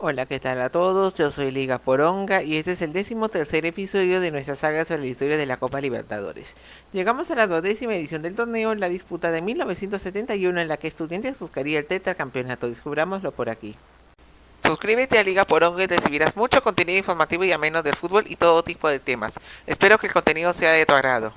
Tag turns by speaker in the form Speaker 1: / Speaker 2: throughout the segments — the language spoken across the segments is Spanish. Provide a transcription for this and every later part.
Speaker 1: Hola, ¿qué tal a todos? Yo soy Liga Poronga y este es el 13º episodio de nuestra saga sobre la historia de la Copa Libertadores. Llegamos a la 12ª edición del torneo, la disputa de 1971 en la que Estudiantes buscaría el tetracampeonato. Descubrámoslo por aquí. Suscríbete a Liga Poronga y recibirás mucho contenido informativo y ameno del fútbol y todo tipo de temas. Espero que el contenido sea de tu agrado.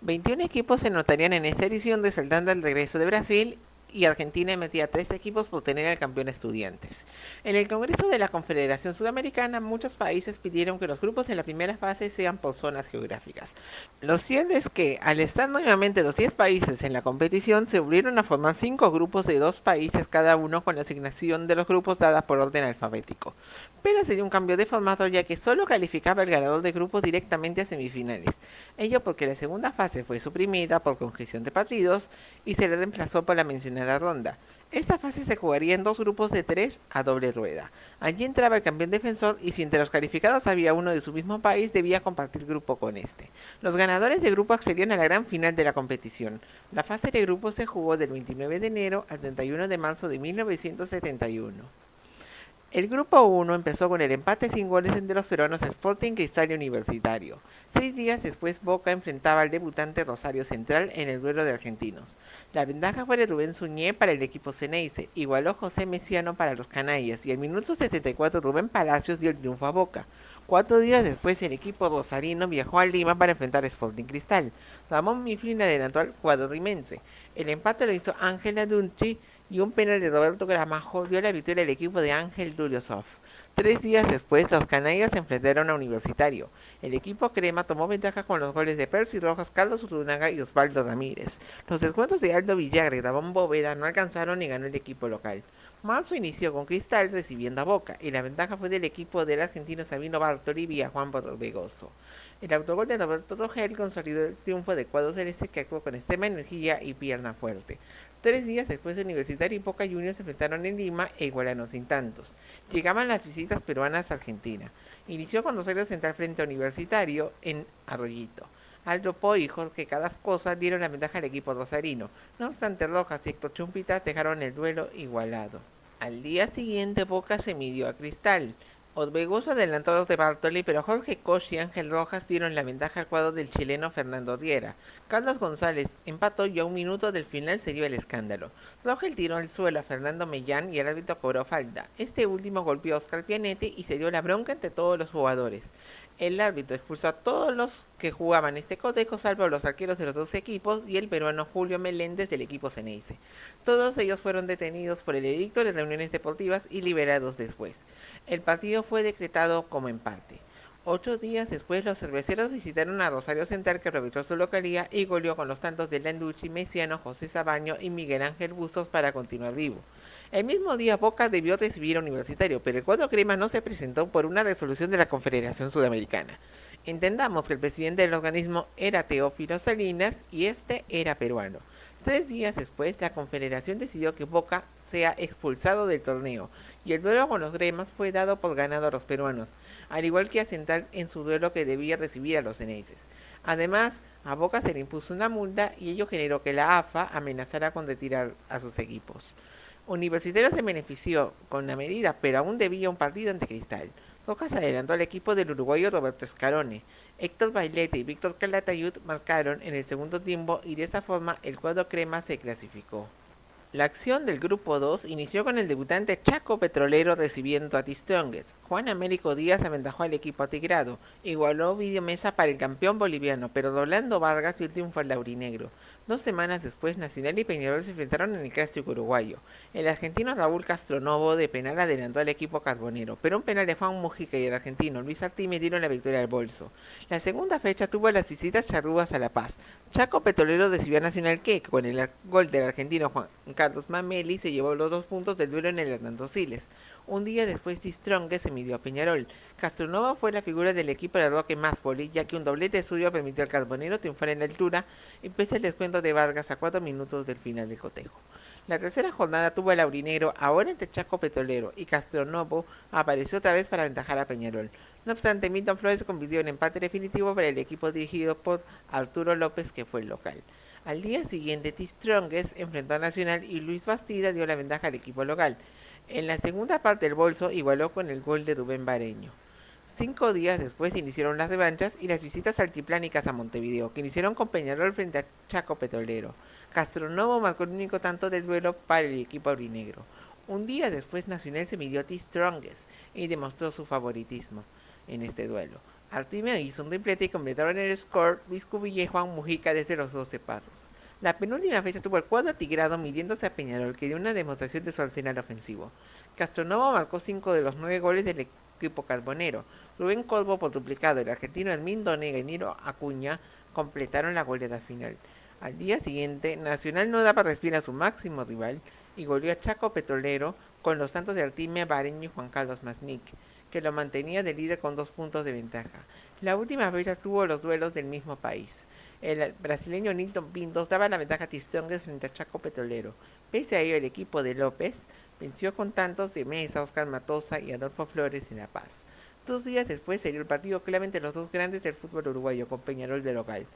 Speaker 1: 21 equipos se anotarían en esta edición, resaltando el regreso de Brasil, y Argentina metía 3 equipos por tener al campeón Estudiantes. En el Congreso de la Confederación Sudamericana, muchos países pidieron que los grupos en la primera fase sean por zonas geográficas. Lo cierto es que, al estar nuevamente los 10 países en la competición, se volvieron a formar 5 grupos de 2 países cada uno, con la asignación de los grupos dada por orden alfabético. Pero se dio un cambio de formato, ya que solo calificaba el ganador de grupos directamente a semifinales. Ello porque la segunda fase fue suprimida por congestión de partidos y se le reemplazó por la mencionada ronda. Esta fase se jugaría en 2 grupos de 3 a doble rueda. Allí entraba el campeón defensor, y si entre los calificados había uno de su mismo país, debía compartir grupo con este. Los ganadores de grupo accedían a la gran final de la competición. La fase de grupos se jugó del 29 de enero al 31 de marzo de 1971. El grupo 1 empezó con el empate sin goles entre los peruanos Sporting Cristal y Universitario. 6 días después, Boca enfrentaba al debutante Rosario Central en el duelo de argentinos. La ventaja fue de Rubén Suñé para el equipo Ceneice, igualó José Mesiano para los canallas, y al minuto 74 Rubén Palacios dio el triunfo a Boca. 4 días después, el equipo rosarino viajó a Lima para enfrentar a Sporting Cristal. Ramón Mifflin adelantó al cuadro rimense. El empate lo hizo Ángela Dunchi, y un penal de Roberto Gramajo dio la victoria al equipo de Ángel Duriosov. 3 días después, los canallas se enfrentaron a Universitario. El equipo crema tomó ventaja con los goles de Percy Rojas, Carlos Urunaga y Osvaldo Ramírez. Los descuentos de Aldo Villagra y Ramón Bóveda no alcanzaron y ganó el equipo local. Marzo inició con Cristal recibiendo a Boca, y la ventaja fue del equipo del argentino Sabino Bartoli vía Juan Borregoso. El autogol de Roberto Rogel consolidó el triunfo del cuadro celeste, que actuó con extrema energía y pierna fuerte. 3 días después, Universitario y Boca Juniors se enfrentaron en Lima e igualaron sin tantos. Llegaban las visitas peruanas a Argentina. Inició con Rosario Central frente a Universitario en Arroyito. Aldo Po y Jorge Cadascosa dieron la ventaja al equipo rosarino. No obstante, Rojas y Héctor Chumpitas dejaron el duelo igualado. Al día siguiente, Boca se midió a Cristal. Orbegoso adelantó a los de Bartoli, pero Jorge Koch y Ángel Rojas dieron la ventaja al cuadro del chileno Fernando Riera. Carlos González empató, y a un minuto del final se dio el escándalo. Rogel tiró al suelo a Fernando Mellán y el árbitro cobró falta. Este último golpeó a Oscar Pianetti y se dio la bronca entre todos los jugadores. El árbitro expulsó a todos los que jugaban este cotejo, salvo a los arqueros de los 2 equipos y el peruano Julio Meléndez del equipo Ceneice. Todos ellos fueron detenidos por el edicto de reuniones deportivas y liberados después. El partido fue decretado como empate. 8 días después, los cerveceros visitaron a Rosario Central, que arbitró su localía y goleó con los tantos de Landucci, Mesiano, José Sabaño y Miguel Ángel Bustos para continuar vivo. El mismo día, Boca debió recibir a Universitario, pero el cuadro crema no se presentó por una resolución de la Confederación Sudamericana. Entendamos que el presidente del organismo era Teófilo Salinas y este era peruano. 3 días después, la Confederación decidió que Boca sea expulsado del torneo, y el duelo con los gremas fue dado por ganado a los peruanos, al igual que a Central en su duelo, que debía recibir a los ceneices. Además, a Boca se le impuso una multa, y ello generó que la AFA amenazara con retirar a sus equipos. Universitario se benefició con la medida, pero aún debía un partido ante Cristal. Rojas adelantó al equipo del uruguayo Roberto Scarone. Héctor Bailete y Víctor Calatayud marcaron en el segundo tiempo, y de esta forma el cuadro crema se clasificó. La acción del grupo 2 inició con el debutante Chaco Petrolero recibiendo a The Strongest. Juan Américo Díaz aventajó al equipo atigrado. Igualó Video Mesa para el campeón boliviano, pero Rolando Vargas dio el triunfo al laurinegro. 2 semanas después, Nacional y Peñarol se enfrentaron en el clásico uruguayo. El argentino Raúl Castronovo de penal adelantó al equipo carbonero, pero un penal de Juan Mujica y el argentino Luis Artime dieron la victoria al bolso. La segunda fecha tuvo las visitas charrúas a La Paz. Chaco Petrolero recibió a Nacional, que con el gol del argentino Juan Carlos Mameli se llevó los 2 puntos del duelo en el Hernando Siles. Un día después, The Strongest se midió a Peñarol. Castronova fue la figura del equipo de Roque Máspoli, ya que un doblete suyo permitió al carbonero triunfar en la altura, y pese al descuento de Vargas a 4 minutos del final del cotejo. La tercera jornada tuvo el laurinegro ahora entre Chaco Petrolero, y Castronovo apareció otra vez para aventajar a Peñarol. No obstante, Milton Flores convirtió en empate definitivo para el equipo dirigido por Arturo López, que fue el local. Al día siguiente, The Strongest enfrentó a Nacional y Luis Bastida dio la ventaja al equipo local. En la segunda parte el Bolso igualó con el gol de Rubén Bareño. 5 días después iniciaron las revanchas y las visitas altiplánicas a Montevideo, que iniciaron con Peñarol frente a Chaco Petrolero. Castronovo marcó el único tanto del duelo para el equipo aurinegro. Un día después Nacional se midió a T-Strongest y demostró su favoritismo en este duelo. Artimio hizo un triplete y completaron el score Luis Cubilla y Juan Mujica desde los 12 pasos. La penúltima fecha tuvo el cuadro tigrado midiéndose a Peñarol, que dio una demostración de su arsenal ofensivo. Castronovo marcó 5 de los 9 goles del equipo carbonero. Rubén Colbo por duplicado, el argentino Hermindo Nega y Niro Acuña completaron la goleada final. Al día siguiente, Nacional no daba respiro a su máximo rival y goleó a Chaco Petrolero con los tantos de Artimia, Bareño y Juan Carlos Masnick, que lo mantenía de líder con 2 puntos de ventaja. La última fecha tuvo los duelos del mismo país. El brasileño Nilton Pintos daba la ventaja a T-Strongest frente a Chaco Petrolero. Pese a ello, el equipo de López venció con tantos de Mesa, Oscar Matosa y Adolfo Flores en La Paz. 2 días después se dio el partido clave entre los dos grandes del fútbol uruguayo, con Peñarol de local.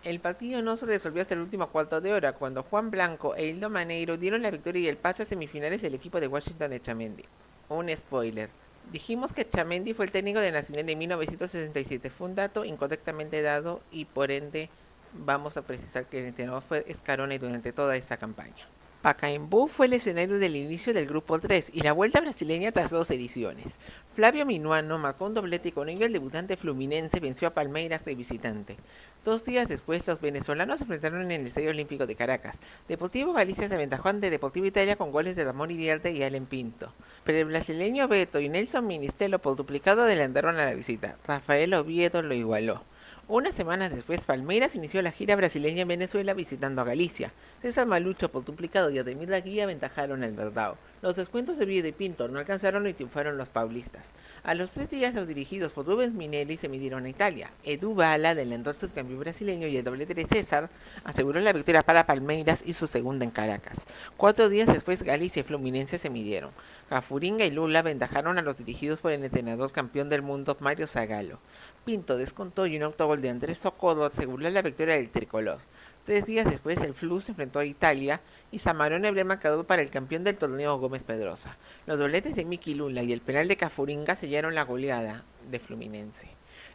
Speaker 1: El partido no se resolvió hasta el último cuarto de hora, cuando Juan Blanco e Hildo Maneiro dieron la victoria y el pase a semifinales del equipo de Washington Echamendi. Un spoiler. Dijimos que Echamendi fue el técnico de Nacional en 1967. Fue un dato incorrectamente dado y por ende vamos a precisar que el entrenador fue Scaroni durante toda esa campaña. Pacaembu fue el escenario del inicio del grupo 3 y la vuelta brasileña tras 2 ediciones. Flavio Minuano marcó un doblete y con ello el debutante Fluminense venció a Palmeiras de visitante. 2 días después los venezolanos se enfrentaron en el Estadio Olímpico de Caracas. Deportivo Galicia se aventajó ante Deportivo Italia con goles de Ramón Iriarte y Allen Pinto. Pero el brasileño Beto y Nelson Ministelo por duplicado adelantaron a la visita. Rafael Oviedo lo igualó. Unas semanas después, Palmeiras inició la gira brasileña en Venezuela visitando a Galicia. César Malucho por duplicado y Ademir Guía aventajaron al Verdao. Los descuentos de Oviedo y Pinto no alcanzaron y triunfaron los paulistas. A los 3 días los dirigidos por Rubens Minelli se midieron a Italia. Edu Bala adelantó al subcampeón brasileño y el doblete de César aseguró la victoria para Palmeiras y su segunda en Caracas. 4 días después Galicia y Fluminense se midieron. Cafuringa y Lula aventajaron a los dirigidos por el entrenador campeón del mundo Mario Zagallo. Pinto descontó y un autogol de Andrés Socorro aseguró la victoria del tricolor. 3 días después el Flu se enfrentó a Italia y Zamarone abrió el marcador para el campeón del torneo Gómez Pedrosa. Los dobletes de Miki Lula y el penal de Cafuringa sellaron la goleada de Fluminense.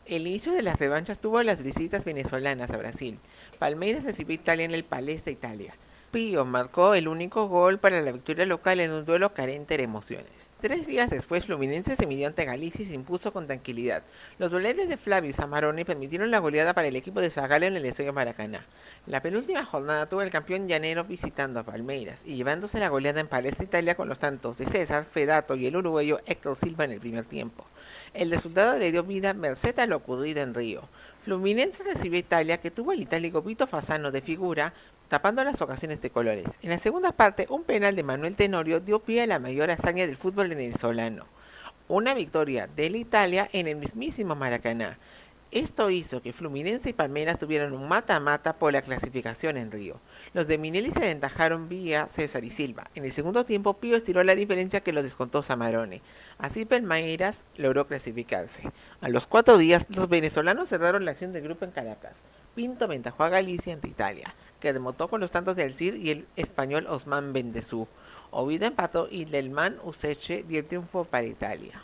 Speaker 1: El inicio de las revanchas tuvo las visitas venezolanas a Brasil. Palmeiras recibió a Italia en el Palestra Italia. Pío marcó el único gol para la victoria local en un duelo carente de emociones. 3 días después, Fluminense se midió ante Galicia y se impuso con tranquilidad. Los doblete de Flavio y Zamarone permitieron la goleada para el equipo de Zagallo en el Estadio Maracaná. La penúltima jornada tuvo el campeón llanero visitando a Palmeiras y llevándose la goleada en Palestra Italia con los tantos de César, Fedato y el uruguayo Héctor Silva en el primer tiempo. El resultado le dio vida merced a lo ocurrido en Río. Fluminense recibió a Italia, que tuvo el itálico Vito Fasano de figura, tapando las ocasiones de colores. En la segunda parte, un penal de Manuel Tenorio dio pie a la mayor hazaña del fútbol venezolano. Una victoria de la Italia en el mismísimo Maracaná. Esto hizo que Fluminense y Palmeiras tuvieran un mata-mata por la clasificación en Río. Los de Minelli se aventajaron vía César y Silva. En el segundo tiempo, Pío estiró la diferencia que lo descontó Zamarone. Así Palmeiras logró clasificarse. A los 4 días, los venezolanos cerraron la acción del grupo en Caracas. Pinto aventajó a Galicia ante Italia, que remontó con los tantos de Alcir y el español Osman Bendezú. Oviedo empató y Delman Useche dio el triunfo para Italia.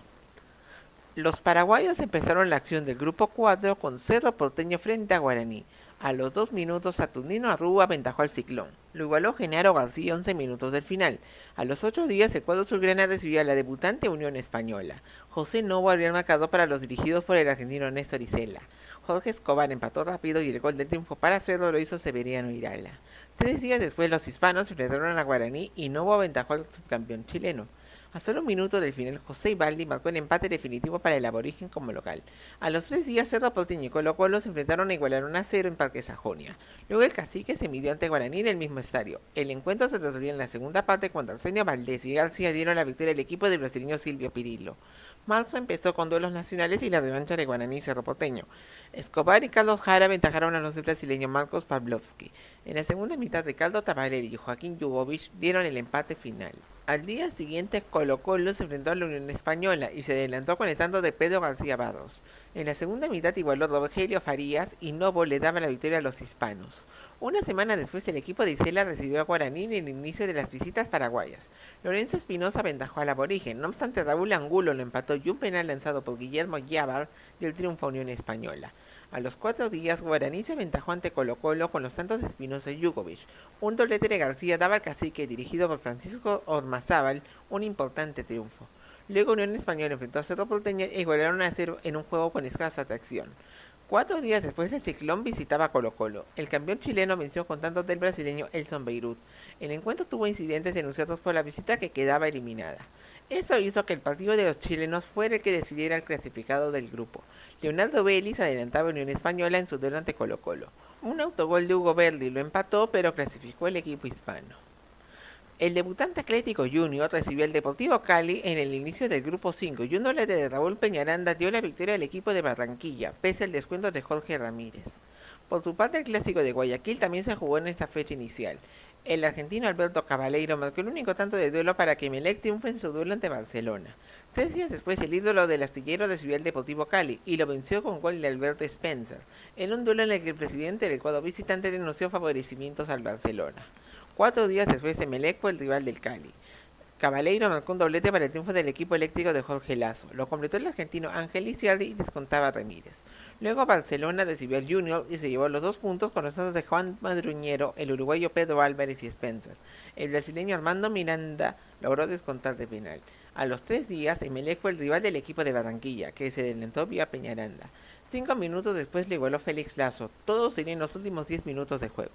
Speaker 1: Los paraguayos empezaron la acción del grupo 4 con Cerro Porteño frente a Guaraní. A los 2 minutos, Saturnino Arrúa aventajó al Ciclón. Lo igualó Genaro García 11 minutos del final. A los 8 días, el cuadro azulgrana recibió a la debutante Unión Española. José Novo abrió el marcador para los dirigidos por el argentino Néstor Isela. Jorge Escobar empató rápido y el gol del triunfo para Cerro lo hizo Severiano Irala. 3 días después, los hispanos se enfrentaron a Guaraní y Novo aventajó al subcampeón chileno. A solo un minuto del final, José Ibaldi marcó el empate definitivo para el aborigen como local. A los 3 días, Cerro Porteño y Colo Colo se enfrentaron a igualar 1-0 en Parque Sajonia. Luego el Cacique se midió ante Guaraní en el mismo estadio. El encuentro se resolvió en la segunda parte cuando Arsenio Valdés y García dieron la victoria al equipo del brasileño Silvio Pirillo. Marzo empezó con duelos nacionales y la revancha de Guaraní y Cerro Porteño. Escobar y Carlos Jara aventajaron a los del brasileño Marcos Pavlovsky. En la segunda mitad, Ricardo Tabarelli y Joaquín Yugovich dieron el empate final. Al día siguiente, Colo Colo se enfrentó a la Unión Española y se adelantó con el tanto de Pedro García Barros. En la segunda mitad igualó Rogelio Farías y Novo le daba la victoria a los hispanos. Una semana después, el equipo de Isela recibió a Guaraní en el inicio de las visitas paraguayas. Lorenzo Espinosa aventajó al aborigen, no obstante Raúl Angulo lo empató y un penal lanzado por Guillermo Yávar dio el triunfo a Unión Española. A los 4 días, Guaraní se aventajó ante Colo-Colo con los tantos de Espinosa y Jugovic. Un doblete de García daba al Cacique, dirigido por Francisco Ormazábal, un importante triunfo. Luego Unión Española enfrentó a Cerro Porteño e igualaron a 0 en un juego con escasa atracción. 4 días después, el Ciclón visitaba a Colo-Colo. El campeón chileno venció con tantos del brasileño Elson Beirut. El encuentro tuvo incidentes denunciados por la visita que quedaba eliminada. Eso hizo que el partido de los chilenos fuera el que decidiera el clasificado del grupo. Leonardo Vélez adelantaba a Unión Española en su duelo ante Colo-Colo. Un autogol de Hugo Verdi lo empató, pero clasificó el equipo hispano. El debutante Atlético Junior recibió al Deportivo Cali en el inicio del grupo 5 y un doblete de Raúl Peñaranda dio la victoria al equipo de Barranquilla, pese al descuento de Jorge Ramírez. Por su parte, el clásico de Guayaquil también se jugó en esta fecha inicial. El argentino Alberto Cabaleiro marcó el único tanto de duelo para que Emelec triunfe en su duelo ante Barcelona. 3 días después, el ídolo del astillero recibió al Deportivo Cali y lo venció con gol de Alberto Spencer, en un duelo en el que el presidente del cuadro visitante denunció favorecimientos al Barcelona. 4 días después, Emelec fue el rival del Cali. Cabaleiro marcó un doblete para el triunfo del equipo eléctrico de Jorge Lazo. Lo completó el argentino Ángel Lisiardi y descontaba a Ramírez. Luego Barcelona recibió al Junior y se llevó los 2 puntos con los tantos de Juan Madruñero, el uruguayo Pedro Álvarez y Spencer. El brasileño Armando Miranda logró descontar de penal. A los 3 días, Emelec fue el rival del equipo de Barranquilla, que se adelantó vía Peñaranda. 5 minutos después le igualó Félix Lazo. Todo sería en los últimos 10 minutos de juego.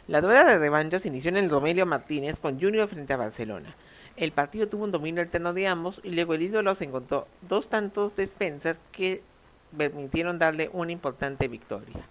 Speaker 1: La duela de revancha se inició en el Romelio Martínez con Junior frente a Barcelona. El partido tuvo un dominio alterno de ambos y luego el ídolo se encontró 2 tantos de Spencer que permitieron darle una importante victoria.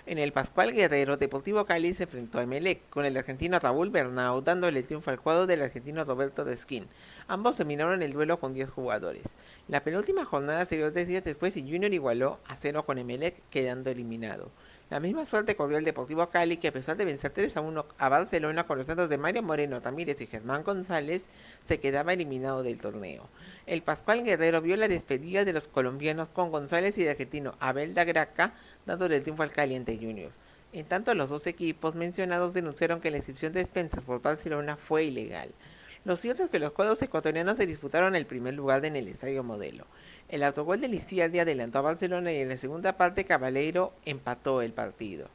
Speaker 1: En el Pascual Guerrero, Deportivo Cali se enfrentó a Emelec, con el argentino Raúl Bernau dándole el triunfo al cuadro del argentino Roberto Desquín. Ambos terminaron el duelo con 10 jugadores. La penúltima jornada se dio 3 días después y Junior igualó a 0 con Emelec, quedando eliminado. La misma suerte corrió el Deportivo Cali, que a pesar de vencer 3-1 a Barcelona con los tantos de Mario Moreno, Ramírez y Germán González, se quedaba eliminado del torneo. El Pascual Guerrero vio la despedida de los colombianos con González y el argentino Abel da Graca, dándole el triunfo al Cali ante Junior. En tanto, los 2 equipos mencionados denunciaron que la inscripción de expensas por Barcelona fue ilegal. Lo cierto es que los cuadros ecuatorianos se disputaron el primer lugar en el Estadio Modelo. El autogol de Lisiardi adelantó a Barcelona y en la segunda parte Cabaleiro empató el partido.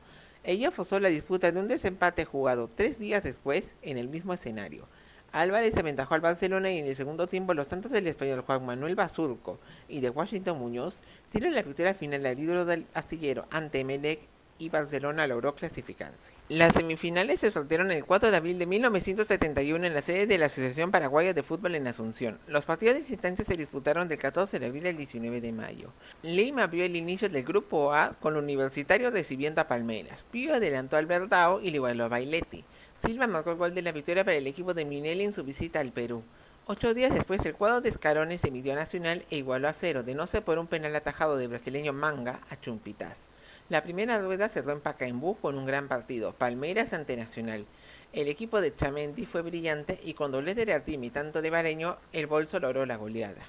Speaker 1: Ello forzó la disputa de un desempate jugado 3 días después en el mismo escenario. Álvarez aventajó al Barcelona y en el segundo tiempo los tantos del español Juan Manuel Basurco y de Washington Muñoz dieron la victoria final al ídolo del astillero ante Emelec y Barcelona logró clasificarse. Las semifinales se sortearon el 4 de abril de 1971 en la sede de la Asociación Paraguaya de Fútbol en Asunción. Los partidos de instancia se disputaron del 14 de abril al 19 de mayo. Lima vio el inicio del grupo A con el Universitario recibiendo a Palmeiras. Pío adelantó al Verdao y le igualó a Bailetti. Silva marcó el gol de la victoria para el equipo de Minelli en su visita al Perú. 8 días después, el cuadro de Escarones se midió a Nacional e igualó a 0, de no ser por un penal atajado del brasileño Manga a Chumpitaz. La primera rueda cerró en Pacaembu con un gran partido, Palmeiras ante Nacional. El equipo de Chamendi fue brillante y con doblete de Artime y tanto de Bareño, el Bolso logró la goleada.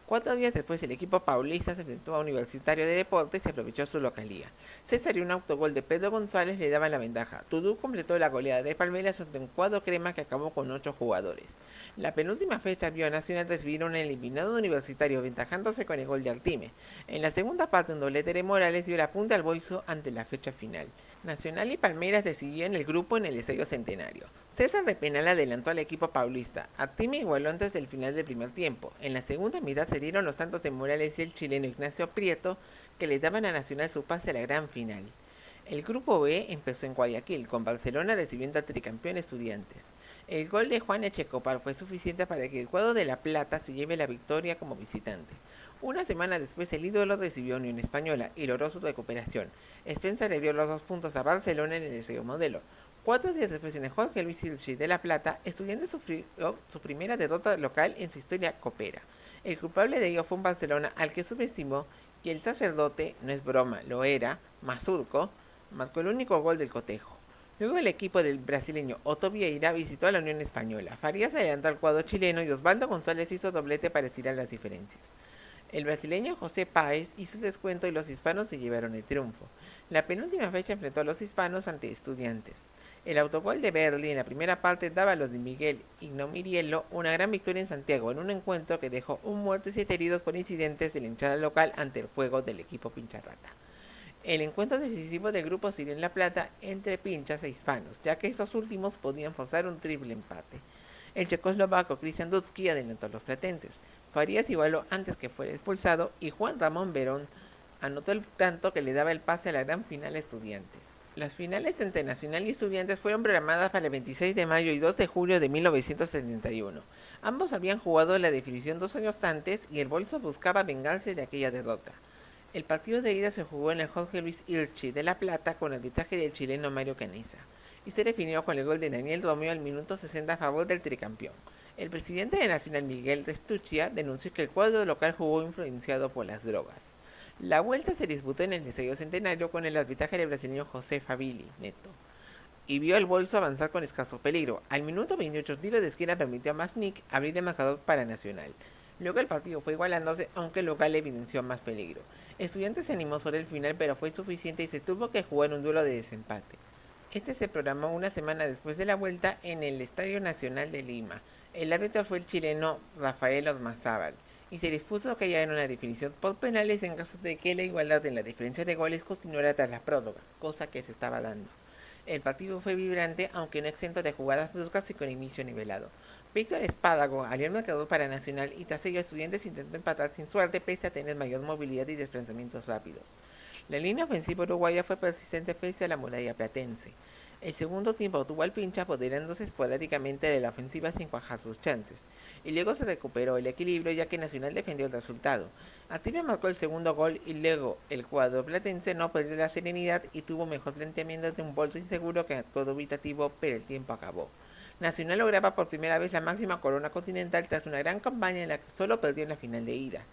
Speaker 1: 4 días después, el equipo paulista se enfrentó a Universitario de Deportes y aprovechó su localía. César y un autogol de Pedro González le daban la ventaja. Tudú completó la goleada de Palmeiras ante un cuadro crema que acabó con 8 jugadores. La penúltima fecha vio a Nacional recibir un eliminado Universitario ventajándose con el gol de Artime. En la segunda parte, un doblete de Morales dio la punta al bolso ante la fecha final. Nacional y Palmeiras decidían el grupo en el Estadio Centenario. César de penal adelantó al equipo paulista. Artime igualó antes del final del primer tiempo. En la segunda mitad se dieron los tantos de Morales y el chileno Ignacio Prieto que le daban a Nacional su pase a la gran final. El grupo B empezó en Guayaquil, con Barcelona recibiendo al tricampeón Estudiantes. El gol de Juan Echecopar fue suficiente para que el cuadro de La Plata se lleve la victoria como visitante. Una semana después, el ídolo recibió a Unión Española y logró su recuperación. Spencer le dio los 2 puntos a Barcelona en el Estadio Modelo. 4 días después, en el Jorge Luis Ilchi de La Plata, Estudiantes sufrió su primera derrota local en su historia copera. El culpable de ello fue un Barcelona al que subestimó y el sacerdote, no es broma, lo era, Mazurco, marcó el único gol del cotejo. Luego el equipo del brasileño Otto Vieira visitó a la Unión Española. Farías adelantó al cuadro chileno y Osvaldo González hizo doblete para estirar las diferencias. El brasileño José Páez hizo el descuento y los hispanos se llevaron el triunfo. La penúltima fecha enfrentó a los hispanos ante Estudiantes. El autogol de Berli en la primera parte daba a los de Miguel Ignomiriello una gran victoria en Santiago, en un encuentro que dejó un muerto y 7 heridos por incidentes de la hinchada local ante el juego del equipo Pincharrata. El encuentro decisivo del grupo se dio en La Plata entre pinchas e hispanos, ya que esos últimos podían forzar un triple empate. El checoslovaco Cristian Dudski adelantó a los platenses. Farías igualó antes que fuera expulsado y Juan Ramón Verón anotó el tanto que le daba el pase a la gran final a Estudiantes. Las finales entre Nacional y Estudiantes fueron programadas para el 26 de mayo y 2 de julio de 1971. Ambos habían jugado la definición 2 años antes y el Bolso buscaba vengarse de aquella derrota. El partido de ida se jugó en el Jorge Luis Ilchi de La Plata con arbitraje del chileno Mario Canesa y se definió con el gol de Daniel Romeo al minuto 60 a favor del tricampeón. El presidente de Nacional, Miguel Restuccia, denunció que el cuadro local jugó influenciado por las drogas. La vuelta se disputó en el Estadio Centenario con el arbitraje del brasileño José Fabili Neto y vio al Bolso avanzar con escaso peligro. Al minuto 28, tiro de esquina permitió a Masnik abrir el marcador para Nacional. Luego el partido fue igualándose, aunque el local evidenció más peligro. Estudiantes se animó sobre el final, pero fue insuficiente y se tuvo que jugar un duelo de desempate. Este se programó una semana después de la vuelta en el Estadio Nacional de Lima. El árbitro fue el chileno Rafael Ormazábal y se dispuso que haya una definición por penales en caso de que la igualdad en la diferencia de goles continuara tras la prórroga, cosa que se estaba dando. El partido fue vibrante, aunque no exento de jugadas bruscas y con inicio nivelado. Víctor Espádago abrió el marcador para Nacional y tras ello Estudiantes intentó empatar sin suerte pese a tener mayor movilidad y desplazamientos rápidos. La línea ofensiva uruguaya fue persistente pese a la muralla platense. El segundo tiempo tuvo al pincha apoderándose esporádicamente de la ofensiva sin cuajar sus chances, y luego se recuperó el equilibrio ya que Nacional defendió el resultado. Ativia marcó el segundo gol y luego el cuadro platense no perdió la serenidad y tuvo mejor planteamiento de un Bolso inseguro que actuó dubitativo, pero el tiempo acabó. Nacional lograba por primera vez la máxima corona continental tras una gran campaña en la que solo perdió en la final de ida.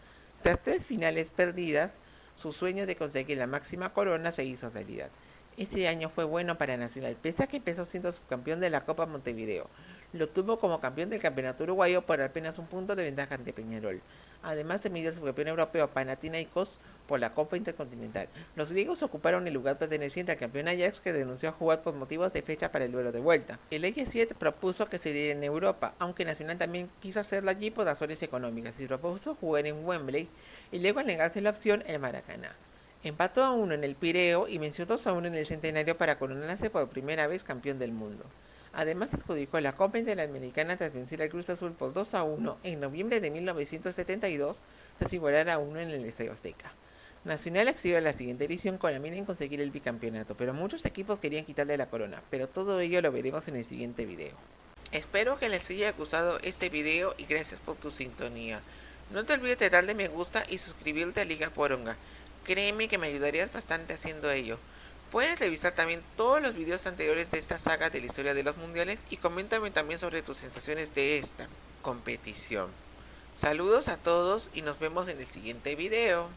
Speaker 1: Tras 3 finales perdidas, su sueño de conseguir la máxima corona se hizo realidad. Ese año fue bueno para Nacional, pese a que empezó siendo subcampeón de la Copa Montevideo. Lo tuvo como campeón del campeonato uruguayo por apenas un punto de ventaja ante Peñarol. Además se midió el subcampeón europeo Panathinaikos por la Copa Intercontinental. Los griegos ocuparon el lugar perteneciente al campeón Ajax, que denunció a jugar por motivos de fecha para el duelo de vuelta. El Eje 7 propuso que se diera en Europa, aunque Nacional también quiso hacerlo allí por razones económicas y propuso jugar en Wembley y luego al negarse la opción el Maracaná. Empató a 1 en el Pireo y venció 2 a 1 en el Centenario para coronarse por primera vez campeón del mundo. Además adjudicó la Copa Interamericana tras vencer al Cruz Azul por 2 a 1 en noviembre de 1972, tras igualar a 1 en el Estadio Azteca. Nacional accedió a la siguiente edición con la mira en conseguir el bicampeonato, pero muchos equipos querían quitarle la corona, pero todo ello lo veremos en el siguiente video. Espero que les haya gustado este video y gracias por tu sintonía. No te olvides de darle me gusta y suscribirte a Liga Poronga. Créeme que me ayudarías bastante haciendo ello. Puedes revisar también todos los videos anteriores de esta saga de la historia de los mundiales y coméntame también sobre tus sensaciones de esta competición. Saludos a todos y nos vemos en el siguiente video.